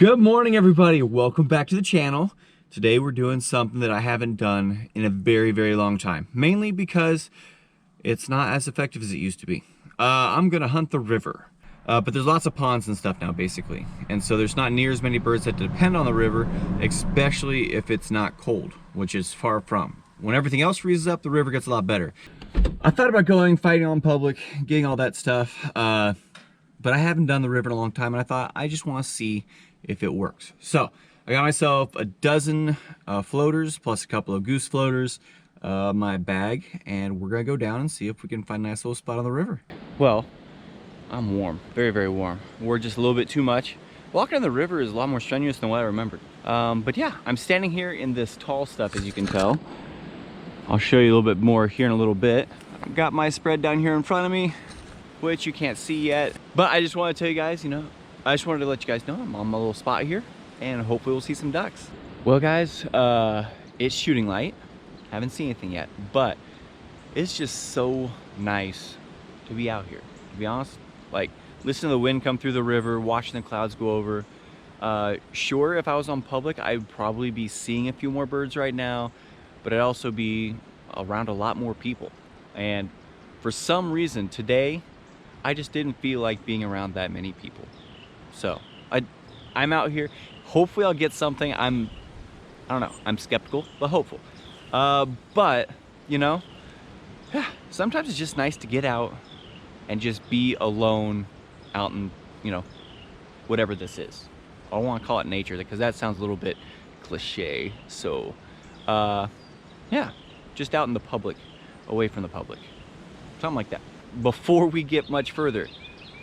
Good morning, everybody. Welcome back to the channel. Today we're doing something that I haven't done in a very, very long time. Mainly because it's not as effective as it used to be. I'm gonna hunt the river. But there's lots of ponds and stuff now, basically. And so there's not near as many birds that depend on the river, especially if it's not cold, which is far from. When everything else freezes up, the river gets a lot better. I thought about going, fighting on public, getting all that stuff. But I haven't done the river in a long time, and I thought I just want to see if it works. So I got myself a dozen floaters plus a couple of goose floaters, my bag, and we're gonna go down and see if we can find a nice little spot on the river. Well, I'm warm, very, very warm. Wore just a little bit too much. Walking on the river is a lot more strenuous than what I remembered. But yeah, I'm standing here in this tall stuff, as you can tell. I'll show you a little bit more here in a little bit. I've got my spread down here in front of me, which you can't see yet. But I just want to tell you guys, I just wanted to let you guys know I'm on my little spot here, and hopefully we'll see some ducks. Well guys, it's shooting light. Haven't seen anything yet, but it's just so nice to be out here. To be honest, like, listen to the wind come through the river, watching the clouds go over. Sure, if I was on public, I'd probably be seeing a few more birds right now, but I'd also be around a lot more people. And for some reason today, I just didn't feel like being around that many people. So I'm out here. Hopefully I'll get something. I don't know, I'm skeptical, but hopeful. But sometimes it's just nice to get out and just be alone out in, whatever this is. I don't want to call it nature because that sounds a little bit cliche. So yeah, just out in the public, away from the public, something like that. Before we get much further,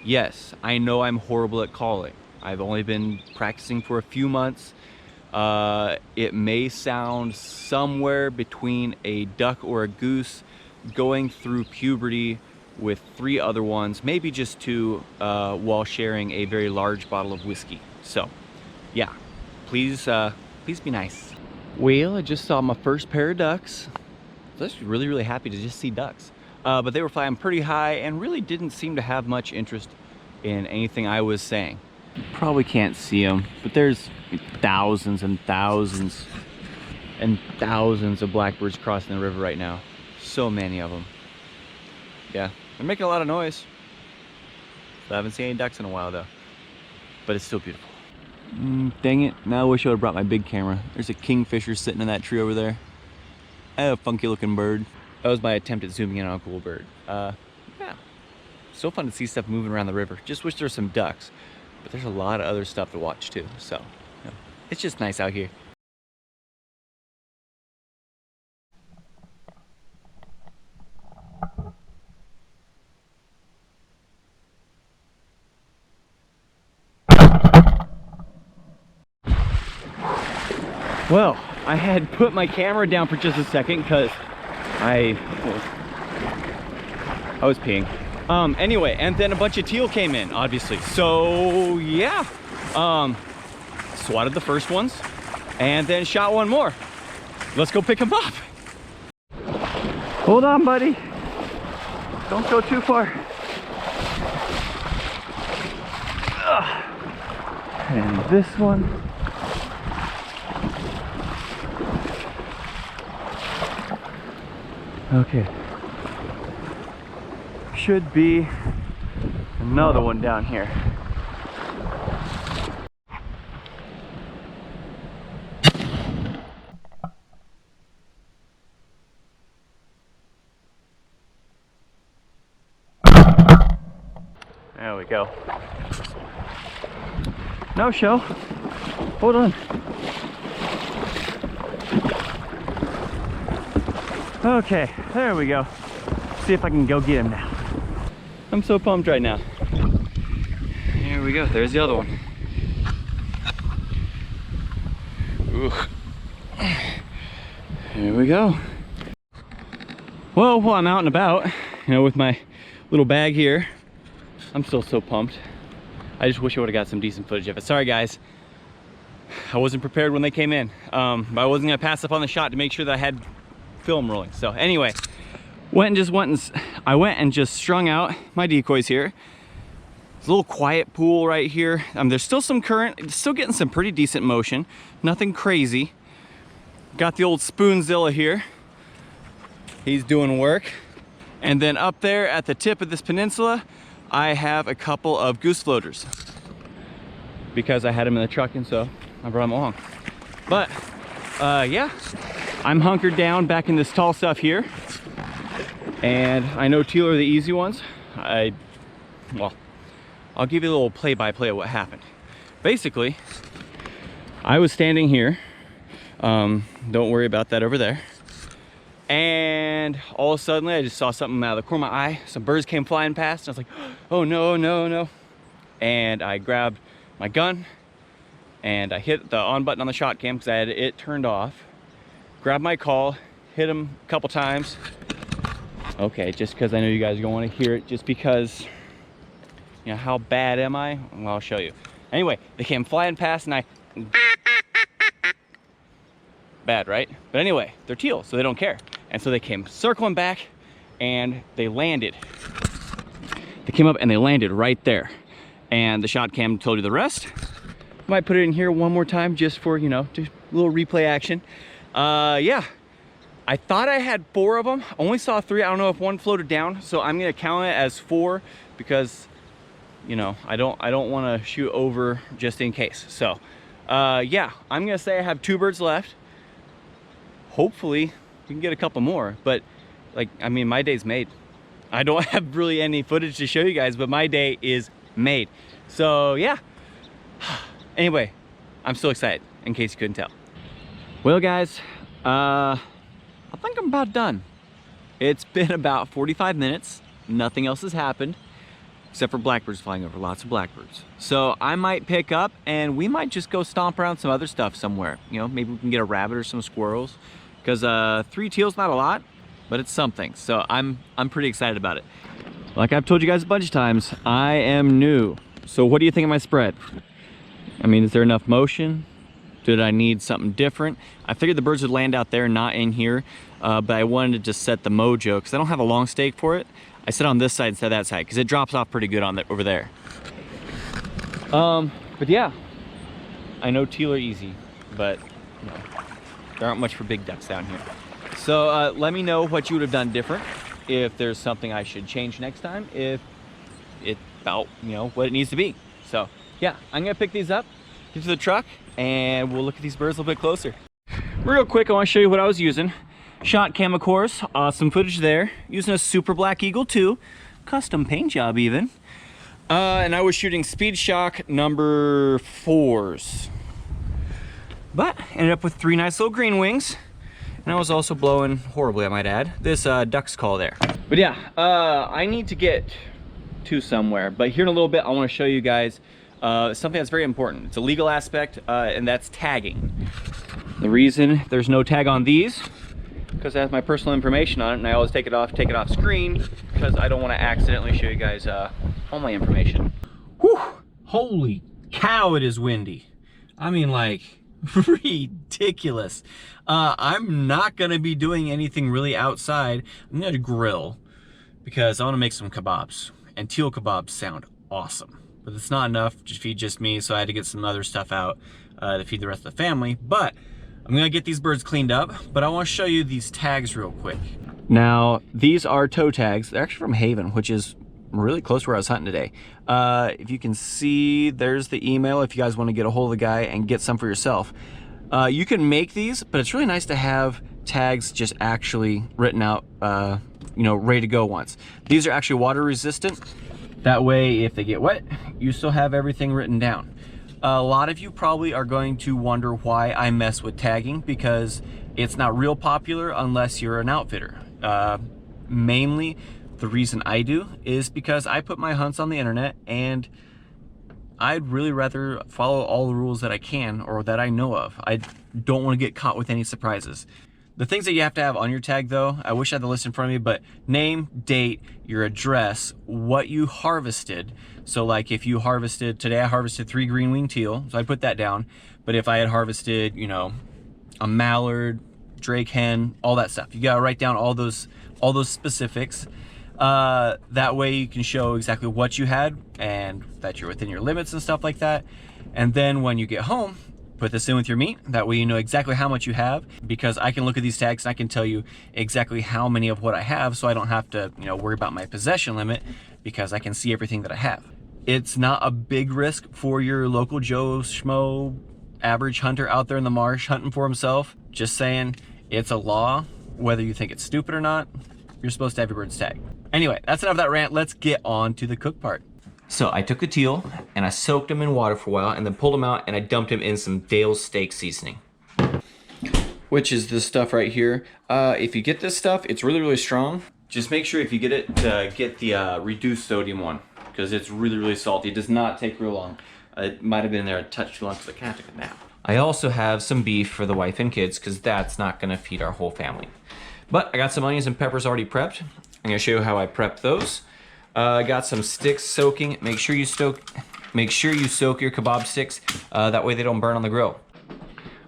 yes, I know I'm horrible at calling. I've only been practicing for a few months. It may sound somewhere between a duck or a goose going through puberty with 3 other ones, maybe just 2, while sharing a very large bottle of whiskey. So yeah, please be nice. Well, I just saw my first pair of ducks. I was actually really, really happy to just see ducks. But they were flying pretty high and really didn't seem to have much interest in anything I was saying. You probably can't see them, but there's thousands and thousands and thousands of blackbirds crossing the river right now. So many of them. Yeah, they're making a lot of noise. I haven't seen any ducks in a while though, but it's still beautiful. Dang it, now I wish I would have brought my big camera. There's a kingfisher sitting in that tree over there. A funky looking bird. That was my attempt at zooming in on a cool bird. Yeah, still fun to see stuff moving around the river. Just wish there were some ducks, but there's a lot of other stuff to watch too. So it's just nice out here. Well, I had put my camera down for just a second because I was peeing. Anyway, and then a bunch of teal came in, obviously. So yeah, swatted the first ones and then shot one more. Let's go pick them up. Hold on, buddy. Don't go too far. And this one. Okay, should be another one down here. There we go. No show. Hold on. Okay, there we go. See if I can go get him now. I'm so pumped right now. Here we go, there's the other one. Ooh. Here we go. Well, while I'm out and about, with my little bag here, I'm still so pumped. I just wish I would have got some decent footage of it. Sorry guys, I wasn't prepared when they came in. But I wasn't gonna pass up on the shot to make sure that I had film rolling. So anyway, I went and just strung out my decoys here. It's a little quiet pool right here. There's still some current, it's still getting some pretty decent motion. Nothing crazy. Got the old Spoonzilla here. He's doing work. And then up there at the tip of this peninsula, I have a couple of goose floaters because I had them in the truck, and so I brought them along. But yeah, I'm hunkered down back in this tall stuff here. And I know teal are the easy ones. Well, I'll give you a little play-by-play of what happened. Basically, I was standing here. Don't worry about that over there. And all of a sudden, I just saw something out of the corner of my eye. Some birds came flying past, and I was like, oh no, no, no. And I grabbed my gun, and I hit the on button on the shot cam because I had it turned off. Grabbed my call, hit him a couple times. Okay, just because I know you guys are going to want to hear it, just because, you know, how bad am I? Well, I'll show you. Anyway, they came flying past, and I... Bad, right? But anyway, they're teal, so they don't care. And so they came circling back, and they landed. They came up and they landed right there. And the shot cam told you the rest. Might put it in here one more time just for, you know, just a little replay action. Yeah, I thought I had 4 of them. Only saw 3. I don't know if one floated down, so I'm gonna count it as 4 because, you know, I don't want to shoot over just in case. So, yeah, I'm gonna say I have 2 birds left. Hopefully we can get a couple more, but like, I mean, my day's made. I don't have really any footage to show you guys, but my day is made. So yeah, anyway, I'm still excited in case you couldn't tell. Well guys, I think I'm about done. It's been about 45 minutes. Nothing else has happened except for blackbirds flying over, lots of blackbirds. So I might pick up and we might just go stomp around some other stuff somewhere. You know, maybe we can get a rabbit or some squirrels. Because 3 teal's not a lot, but it's something. So I'm pretty excited about it. Like I've told you guys a bunch of times, I am new. So what do you think of my spread? I mean, is there enough motion? Did I need something different? I figured the birds would land out there, not in here, but I wanted to just set the mojo because I don't have a long stake for it. I set on this side instead of that side because it drops off pretty good on that over there. But yeah, I know teal are easy, but you know, there aren't much for big ducks down here. So let me know what you would have done different, if there's something I should change next time, if it felt, you know, what it needs to be. So yeah, I'm gonna pick these up, get to the truck, and we'll look at these birds a little bit closer. Real quick, I want to show you what I was using. Shot cam, of course, awesome footage there. Using a Super Black Eagle 2, custom paint job even. And I was shooting Speed Shock number 4s. But ended up with 3 nice little green wings. And I was also blowing horribly, I might add, this duck's call there. But yeah, I need to get to somewhere. But here in a little bit, I want to show you guys something that's very important. It's a legal aspect, and that's tagging. The reason there's no tag on these, because it has my personal information on it, and I always take it off screen, because I don't want to accidentally show you guys all my information. Whew! Holy cow, it is windy. I mean, like, ridiculous. I'm not gonna be doing anything really outside. I'm gonna grill because I want to make some kebabs, and teal kebabs sound awesome, but it's not enough to feed just me, so I had to get some other stuff out to feed the rest of the family. But I'm gonna get these birds cleaned up, but I want to show you these tags real quick. Now these are toe tags. They're actually from Haven, which is really close to where I was hunting today. If you can see, there's the email if you guys want to get a hold of the guy and get some for yourself. You can make these, but it's really nice to have tags just actually written out, you know, ready to go once. These are actually water resistant. That way, if they get wet, you still have everything written down. A lot of you probably are going to wonder why I mess with tagging, because it's not real popular unless you're an outfitter. Mainly, the reason I do is because I put my hunts on the internet, and I'd really rather follow all the rules that I can or that I know of. I don't want to get caught with any surprises. The things that you have to have on your tag, though, I wish I had the list in front of me, but name, date, your address, what you harvested. So like if you harvested, today I harvested 3 green winged teal, so I put that down. But if I had harvested, you know, a mallard, drake hen, all that stuff, you gotta write down all those specifics. That way you can show exactly what you had and that you're within your limits and stuff like that. And then when you get home, put this in with your meat. That way you know exactly how much you have, because I can look at these tags and I can tell you exactly how many of what I have, so I don't have to, you know, worry about my possession limit, because I can see everything that I have. It's not a big risk for your local Joe Schmo average hunter out there in the marsh hunting for himself. Just saying, it's a law. Whether you think it's stupid or not, you're supposed to have your bird's tag. Anyway, that's enough of that rant. Let's get on to the cook part. So I took the teal and I soaked him in water for a while and then pulled him out and I dumped him in some Dale's steak seasoning, which is this stuff right here. If you get this stuff, it's really, really strong. Just make sure if you get it to get the reduced sodium one, because it's really, really salty. It does not take real long. It might have been there a touch too long because I can't take a nap. I also have some beef for the wife and kids, because that's not gonna feed our whole family. But I got some onions and peppers already prepped. I'm gonna show you how I prep those. I got some sticks soaking. Make sure you soak your kebab sticks. That way they don't burn on the grill.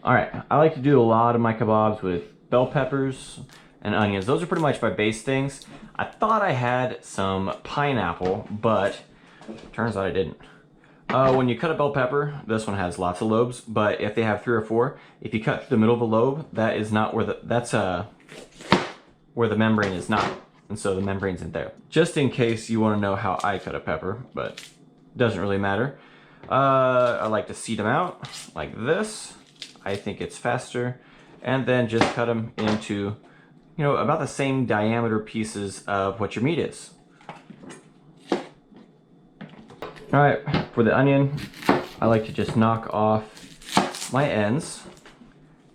All right, I like to do a lot of my kebabs with bell peppers and onions. Those are pretty much my base things. I thought I had some pineapple, but turns out I didn't. When you cut a bell pepper, this one has lots of lobes, but if they have 3 or 4, if you cut through the middle of a lobe, that is not where that's where the membrane is not. And so the membrane's in there. Just in case you want to know how I cut a pepper, but it doesn't really matter. I like to seed them out like this. I think it's faster. And then just cut them into, you know, about the same diameter pieces of what your meat is. All right, for the onion, I like to just knock off my ends.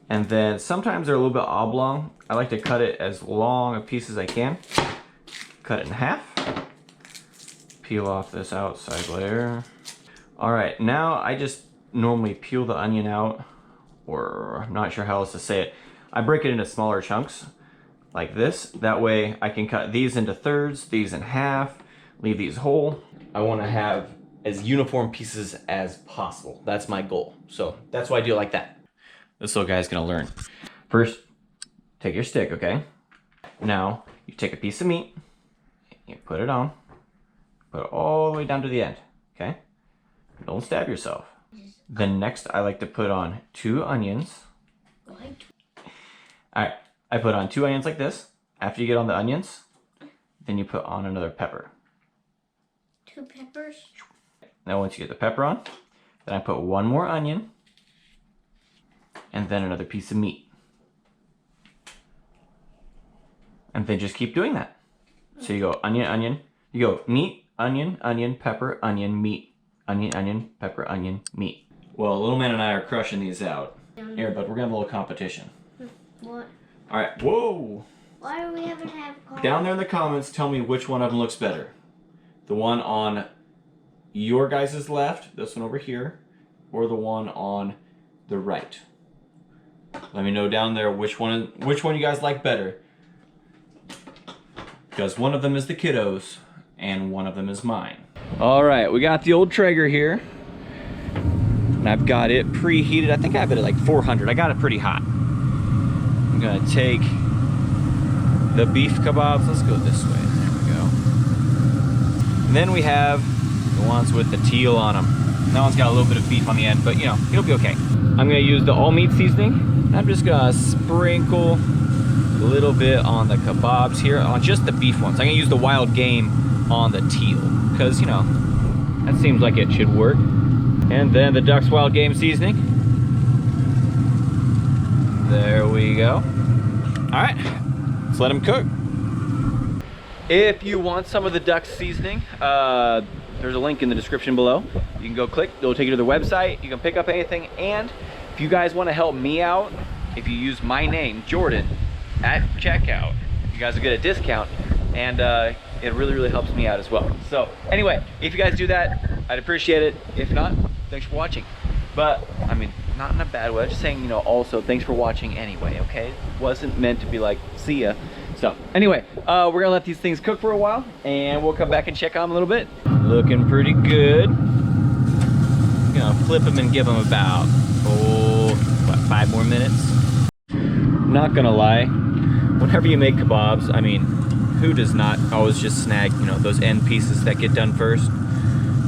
And then sometimes they're a little bit oblong. I like to cut it as long a piece as I can. Cut it in half. Peel off this outside layer. All right, now I just normally peel the onion out, or I'm not sure how else to say it. I break it into smaller chunks like this. That way I can cut these into thirds, these in half, leave these whole. I want to have as uniform pieces as possible. That's my goal. So that's why I do it like that. This little guy's gonna learn. First, take your stick, okay? Now, you take a piece of meat, you put it on, put it all the way down to the end, okay? Don't stab yourself. Then next, I like to put on 2 onions. All right, I put on 2 onions like this. After you get on the onions, then you put on another pepper. 2 peppers? Now once you get the pepper on, then I put 1 more onion, and then another piece of meat. And then just keep doing that. So you go onion, onion, you go meat, onion, onion, pepper, onion, meat, onion, onion, pepper, onion, meat. Well, little man and I are crushing these out. Here, but we're gonna have a little competition. What? All right, whoa. Why do we have to have cards? Down there in the comments, tell me which one of them looks better. The one on your guys' left, this one over here, or the one on the right. Let me know down there which one you guys like better. Because one of them is the kiddos and one of them is mine. All right, we got the old Traeger here. And I've got it preheated. I think I have it at like 400. I got it pretty hot. I'm gonna take the beef kebabs. Let's go this way. There we go. And then we have the ones with the teal on them. That one's got a little bit of beef on the end, but you know, it'll be okay. I'm gonna use the all meat seasoning. I'm just gonna sprinkle a little bit on the kebabs here, on just the beef ones. I'm gonna use the wild game on the teal, because you know, that seems like it should work. And then the duck's wild game seasoning. There we go. All right, let's let them cook. If you want some of the duck seasoning, there's a link in the description below. You can go click, it'll take you to their website. You can pick up anything. And if you guys want to help me out, if you use my name, Jordan, at checkout, you guys will get a discount. And it really, really helps me out as well. So anyway, if you guys do that, I'd appreciate it. If not, thanks for watching. But I mean, not in a bad way. I'm just saying, you know, also thanks for watching anyway, okay? It wasn't meant to be like, see ya. So anyway, we're gonna let these things cook for a while and we'll come back and check on them a little bit. Looking pretty good. Gonna flip them and give them about, what, 5 more minutes? Not gonna lie, whenever you make kebabs, I mean, who does not always just snag, you know, those end pieces that get done first?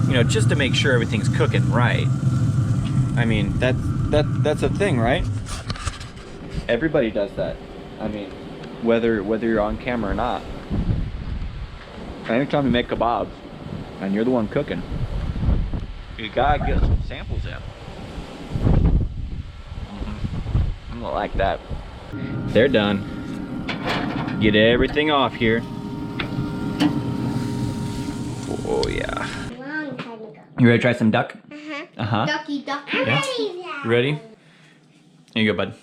You know, just to make sure everything's cooking right. I mean, that's a thing, right? Everybody does that. I mean, whether you're on camera or not. Anytime you make kebabs and you're the one cooking, you gotta get some samples in. I'm gonna like that. They're done. Get everything off here. Oh yeah. Long time ago. You ready to try some duck? Uh-huh. Ducky, ducky. Yeah. You ready? Here you go, bud.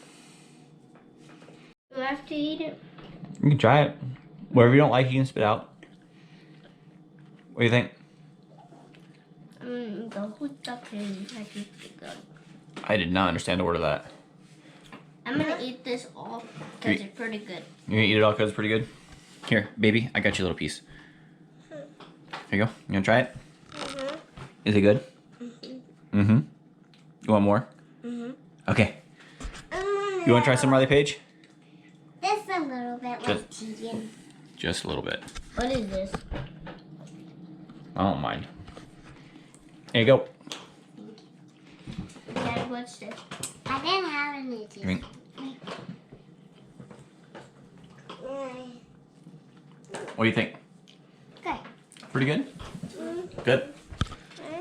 Do I have to eat it? You can try it. Whatever you don't like, you can spit out. What do you think? The whole ducky is pretty good. I did not understand a word of that. I'm gonna eat this all because it's pretty good. You're gonna eat it all because it's pretty good? Here, baby, I got you a little piece. Here you go. You gonna try it? Is it good? You want more? Okay. You wanna try some, Riley Page? Just a little bit like chicken. Just a little bit. What is this? I don't mind. Here you go. Dad, what's this? I didn't have any chicken. What do you think? Good. Pretty good? Good.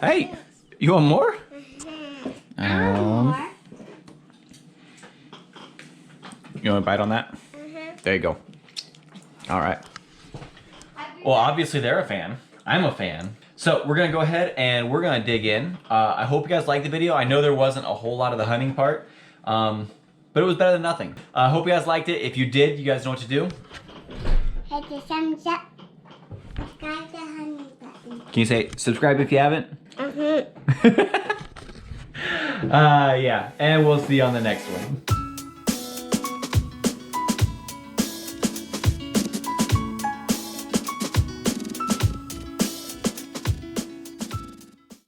Hey, you want more? You want to bite on that? There you go. All right. Well, obviously they're a fan. I'm a fan. So we're gonna go ahead and we're gonna dig in. I hope you guys liked the video. I know there wasn't a whole lot of the hunting part, but it was better than nothing. I hope you guys liked it. If you did, you guys know what to do. Hit the thumbs up. Subscribe the honey button. Can you say subscribe if you haven't? Yeah, and we'll see you on the next one.